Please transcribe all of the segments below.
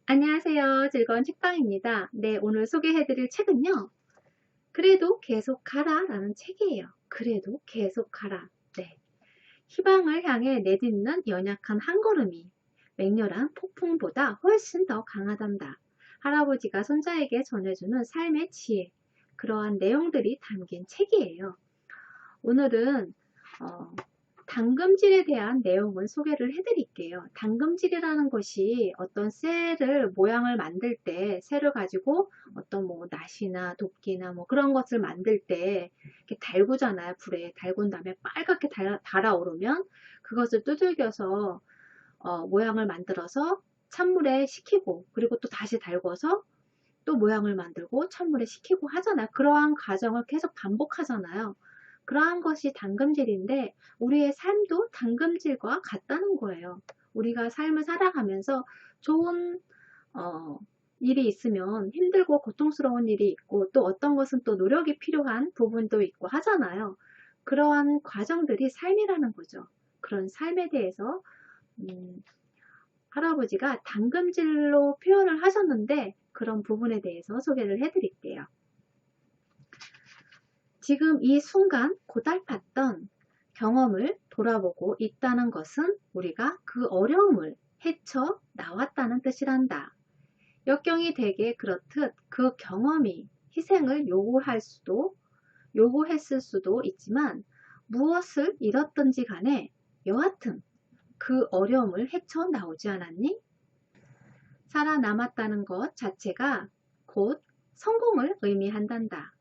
안녕하세요. 즐거운 책방입니다. 네, 오늘 소개해드릴 책은요. 그래도 계속 가라 라는 책이에요. 그래도 계속 가라. 네. 희망을 향해 내딛는 연약한 한 걸음이 맹렬한 폭풍보다 훨씬 더 강하단다. 할아버지가 손자에게 전해주는 삶의 지혜. 그러한 내용들이 담긴 책이에요. 오늘은 당금질에 대한 내용을 소개를 해드릴게요. 당금질이라는 것이 어떤 쇠를 모양을 만들 때 쇠를 가지고 어떤 뭐 낫이나 도끼나 뭐 그런 것을 만들 때 이렇게 달구잖아요. 불에 달군 다음에 빨갛게 달아오르면 그것을 두들겨서 모양을 만들어서 찬물에 식히고 그리고 또 다시 달궈서 또 모양을 만들고 찬물에 식히고 하잖아요. 그러한 과정을 계속 반복하잖아요. 그러한 것이 당금질인데 우리의 삶도 당금질과 같다는 거예요. 우리가 삶을 살아가면서 좋은 일이 있으면 힘들고 고통스러운 일이 있고 또 어떤 것은 또 노력이 필요한 부분도 있고 하잖아요. 그러한 과정들이 삶이라는 거죠. 그런 삶에 대해서 할아버지가 당금질로 표현을 하셨는데 그런 부분에 대해서 소개를 해드릴게요. 지금 이 순간 고달팠던 경험을 돌아보고 있다는 것은 우리가 그 어려움을 헤쳐 나왔다는 뜻이란다. 역경이 되게 그렇듯 그 경험이 희생을 요구했을 수도 있지만 무엇을 잃었든지 간에 여하튼 그 어려움을 헤쳐 나오지 않았니? 살아남았다는 것 자체가 곧 성공을 의미한단다.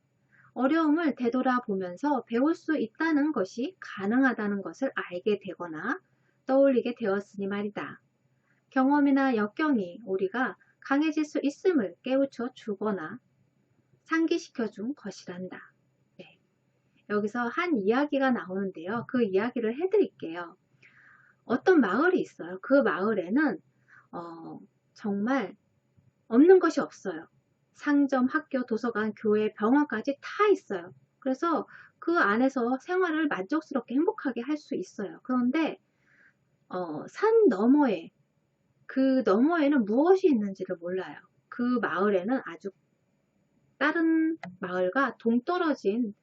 어려움을 되돌아보면서 배울 수 있다는 것이 가능하다는 것을 알게 되거나 떠올리게 되었으니 말이다. 경험이나 역경이 우리가 강해질 수 있음을 깨우쳐 주거나 상기시켜 준 것이란다. 네. 여기서 한 이야기가 나오는데요. 그 이야기를 해드릴게요. 어떤 마을이 있어요. 그 마을에는 정말 없는 것이 없어요. 상점, 학교, 도서관, 교회, 병원까지 다 있어요. 그래서 그 안에서 생활을 만족스럽게 행복하게 할 수 있어요. 그런데 산 너머에 그 너머에는 무엇이 있는지를 몰라요. 그 마을에는 아주 다른 마을과 동떨어진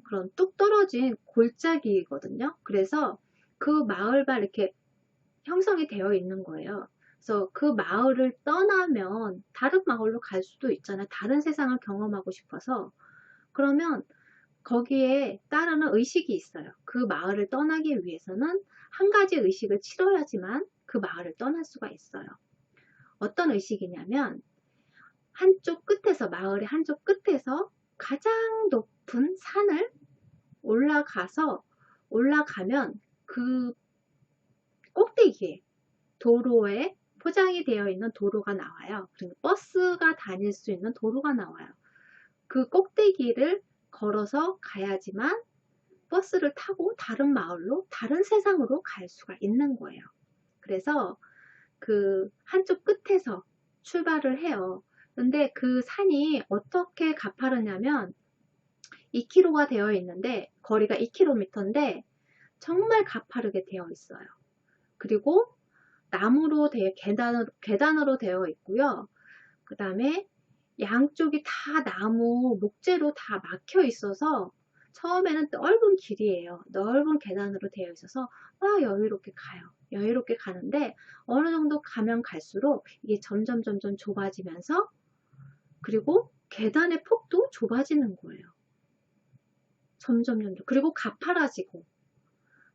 그런 뚝 떨어진 골짜기거든요. 그래서 그 마을만 이렇게 형성이 되어 있는 거예요. 그래서 그 마을을 떠나면 다른 마을로 갈 수도 있잖아요. 다른 세상을 경험하고 싶어서. 그러면 거기에 따르는 의식이 있어요. 그 마을을 떠나기 위해서는 한 가지 의식을 치러야지만 그 마을을 떠날 수가 있어요. 어떤 의식이냐면 한쪽 끝에서 마을의 한쪽 끝에서 가장 높은 산을 올라가면 그 꼭대기에 도로에 포장이 되어 있는 도로가 나와요. 그리고 버스가 다닐 수 있는 도로가 나와요. 그 꼭대기를 걸어서 가야지만 버스를 타고 다른 마을로, 다른 세상으로 갈 수가 있는 거예요. 그래서 그 한쪽 끝에서 출발을 해요. 근데 그 산이 어떻게 가파르냐면 2km가 되어 있는데 거리가 2km인데 정말 가파르게 되어 있어요. 그리고 나무로 계단으로 되어 있고요. 그 다음에 양쪽이 다 나무, 목재로 다 막혀 있어서 처음에는 넓은 길이에요. 넓은 계단으로 되어 있어서 여유롭게 가요. 여유롭게 가는데 어느 정도 가면 갈수록 이게 점점 좁아지면서 그리고 계단의 폭도 좁아지는 거예요. 점점. 그리고 가파라지고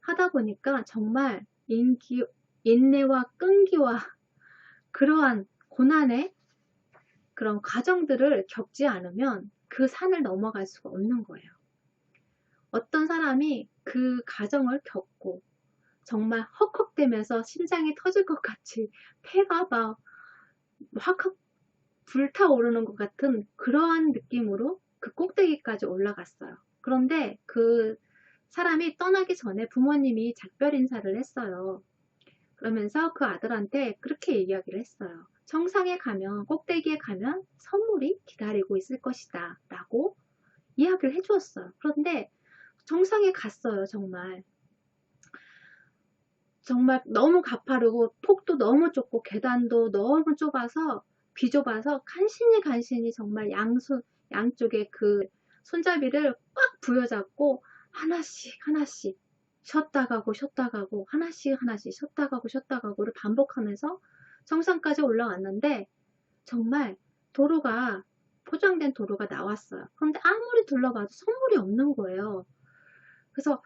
하다 보니까 정말 인내와 끈기와 그러한 고난의 그런 과정들을 겪지 않으면 그 산을 넘어갈 수가 없는 거예요. 어떤 사람이 그 과정을 겪고 정말 헉헉대면서 심장이 터질 것 같이 폐가 막 확 불타오르는 것 같은 그러한 느낌으로 그 꼭대기까지 올라갔어요. 그런데 그 사람이 떠나기 전에 부모님이 작별 인사를 했어요. 그러면서 그 아들한테 그렇게 이야기를 했어요. 정상에 가면, 꼭대기에 가면 선물이 기다리고 있을 것이다 라고 이야기를 해주었어요. 그런데 정상에 갔어요. 정말 정말 너무 가파르고 폭도 너무 좁고 계단도 너무 좁아서 비좁아서 간신히 정말 양쪽에 그 손잡이를 꽉 부여잡고 하나씩 쉬었다 가고 하나씩 쉬었다 가고를 반복하면서 정상까지 올라왔는데 정말 도로가 포장된 도로가 나왔어요. 그런데 아무리 둘러봐도 선물이 없는 거예요. 그래서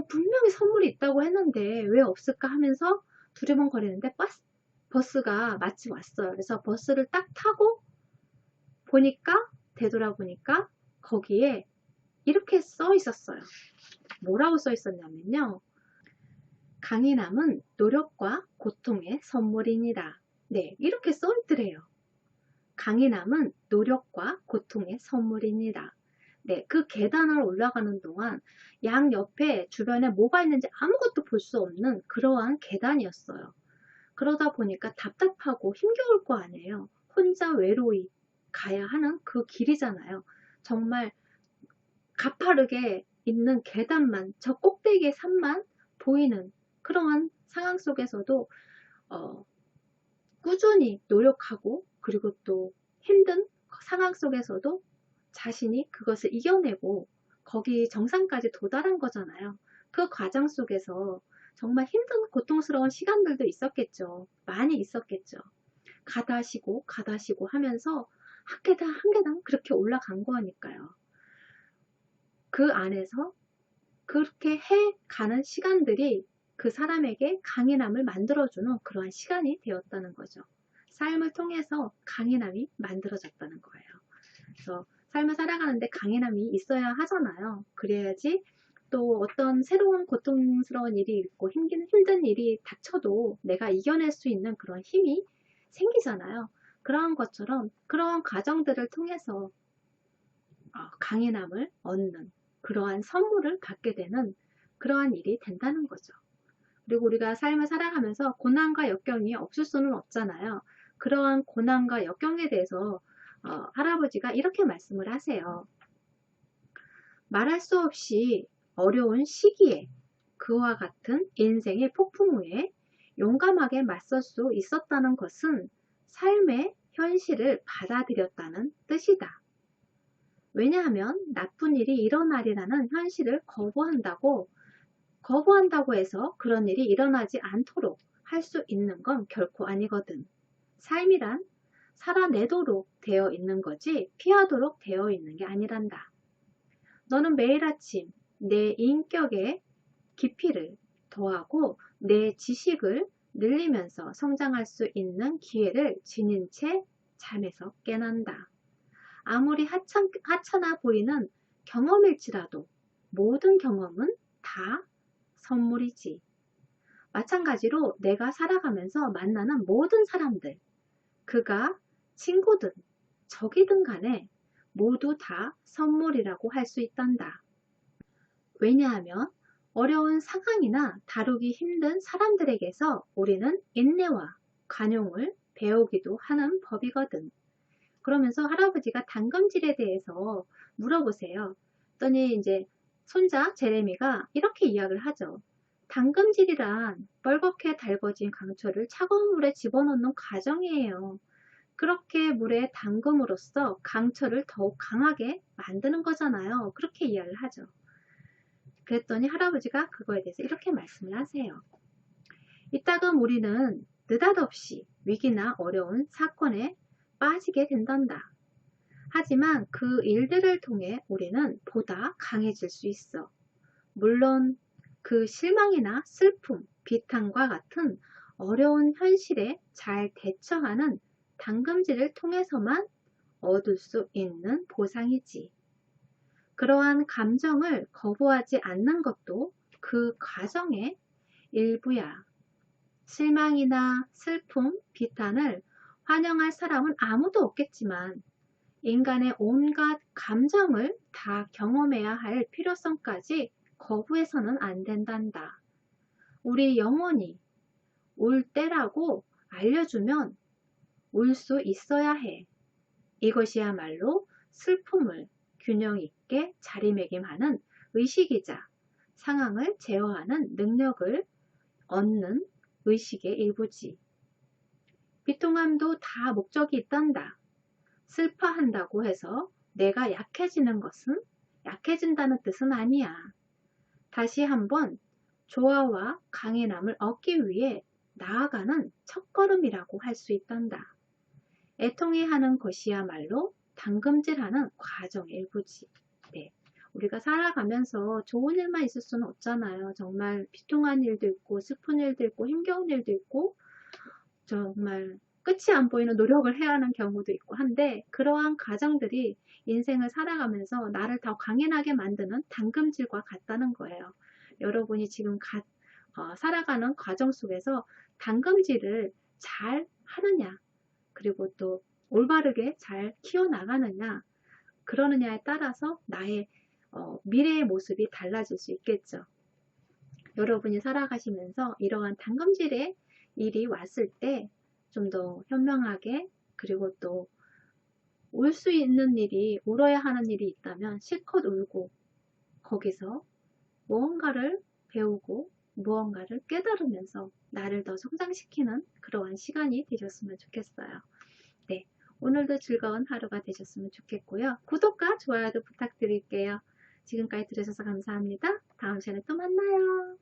분명히 선물이 있다고 했는데 왜 없을까 하면서 두리번거리는데 버스가 마침 왔어요. 그래서 버스를 딱 타고 보니까 되돌아보니까 거기에 이렇게 써 있었어요. 뭐라고 써 있었냐면요. 강인함은 노력과 고통의 선물이니라. 네, 이렇게 써 있더래요. 강인함은 노력과 고통의 선물이니라. 네, 그 계단을 올라가는 동안 양 옆에 주변에 뭐가 있는지 아무것도 볼 수 없는 그러한 계단이었어요. 그러다 보니까 답답하고 힘겨울 거 아니에요. 혼자 외로이 가야 하는 그 길이잖아요. 정말 가파르게 있는 계단만, 저 꼭대기의 산만 보이는 그러한 상황 속에서도 꾸준히 노력하고 그리고 또 힘든 상황 속에서도 자신이 그것을 이겨내고 거기 정상까지 도달한 거잖아요. 그 과정 속에서 정말 힘든 고통스러운 시간들도 있었겠죠. 많이 있었겠죠. 가다 쉬고 하면서 한 계단 한 계단 그렇게 올라간 거니까요. 그 안에서 그렇게 해가는 시간들이 그 사람에게 강인함을 만들어주는 그러한 시간이 되었다는 거죠. 삶을 통해서 강인함이 만들어졌다는 거예요. 그래서 삶을 살아가는데 강인함이 있어야 하잖아요. 그래야지 또 어떤 새로운 고통스러운 일이 있고 힘든 일이 닥쳐도 내가 이겨낼 수 있는 그런 힘이 생기잖아요. 그러한 것처럼 그러한 과정들을 통해서 강인함을 얻는 그러한 선물을 받게 되는 그러한 일이 된다는 거죠. 그리고 우리가 삶을 살아가면서 고난과 역경이 없을 수는 없잖아요. 그러한 고난과 역경에 대해서 할아버지가 이렇게 말씀을 하세요. 말할 수 없이 어려운 시기에 그와 같은 인생의 폭풍 후에 용감하게 맞설 수 있었다는 것은 삶의 현실을 받아들였다는 뜻이다. 왜냐하면 나쁜 일이 일어나리라는 현실을 거부한다고 해서 그런 일이 일어나지 않도록 할 수 있는 건 결코 아니거든. 삶이란 살아내도록 되어 있는 거지 피하도록 되어 있는 게 아니란다. 너는 매일 아침 내 인격의 깊이를 더하고 내 지식을 늘리면서 성장할 수 있는 기회를 지닌 채 잠에서 깨난다. 아무리 하찮아 보이는 경험일지라도 모든 경험은 다 선물이지. 마찬가지로 내가 살아가면서 만나는 모든 사람들, 그가 친구든 적이든 간에 모두 다 선물이라고 할 수 있단다. 왜냐하면 어려운 상황이나 다루기 힘든 사람들에게서 우리는 인내와 관용을 배우기도 하는 법이거든. 그러면서 할아버지가 당금질에 대해서 물어보세요. 그랬더니 이제 손자 제레미가 이렇게 이야기를 하죠. 당금질이란 뻘겋게 달궈진 강철을 차가운 물에 집어넣는 과정이에요. 그렇게 물에 담금으로써 강철을 더욱 강하게 만드는 거잖아요. 그렇게 이야기를 하죠. 그랬더니 할아버지가 그거에 대해서 이렇게 말씀을 하세요. 이따금 우리는 느닷없이 위기나 어려운 사건에 빠지게 된단다. 하지만 그 일들을 통해 우리는 보다 강해질 수 있어. 물론 그 실망이나 슬픔, 비탄과 같은 어려운 현실에 잘 대처하는 당금질을 통해서만 얻을 수 있는 보상이지. 그러한 감정을 거부하지 않는 것도 그 과정의 일부야. 실망이나 슬픔, 비탄을 환영할 사람은 아무도 없겠지만 인간의 온갖 감정을 다 경험해야 할 필요성까지 거부해서는 안 된단다. 우리 영혼이 울 때라고 알려주면 울 수 있어야 해. 이것이야말로 슬픔을 균형 있게 자리매김하는 의식이자 상황을 제어하는 능력을 얻는 의식의 일부지. 비통함도 다 목적이 있단다. 슬퍼한다고 해서 내가 약해지는 것은 약해진다는 뜻은 아니야. 다시 한번 조화와 강인함을 얻기 위해 나아가는 첫걸음이라고 할 수 있단다. 애통해하는 것이야말로 당금질하는 과정의 일부지. 네. 우리가 살아가면서 좋은 일만 있을 수는 없잖아요. 정말 비통한 일도 있고 슬픈 일도 있고 힘겨운 일도 있고 정말 끝이 안 보이는 노력을 해야 하는 경우도 있고 한데 그러한 과정들이 인생을 살아가면서 나를 더 강인하게 만드는 당금질과 같다는 거예요. 여러분이 지금 살아가는 과정 속에서 당금질을 잘 하느냐 그리고 또 올바르게 잘 키워나가느냐 그러느냐에 따라서 나의 미래의 모습이 달라질 수 있겠죠. 여러분이 살아가시면서 이러한 당금질의 일이 왔을 때 좀 더 현명하게 그리고 또 울 수 있는 일이 울어야 하는 일이 있다면 실컷 울고 거기서 무언가를 배우고 무언가를 깨달으면서 나를 더 성장시키는 그러한 시간이 되셨으면 좋겠어요. 네, 오늘도 즐거운 하루가 되셨으면 좋겠고요. 구독과 좋아요도 부탁드릴게요. 지금까지 들으셔서 감사합니다. 다음 시간에 또 만나요.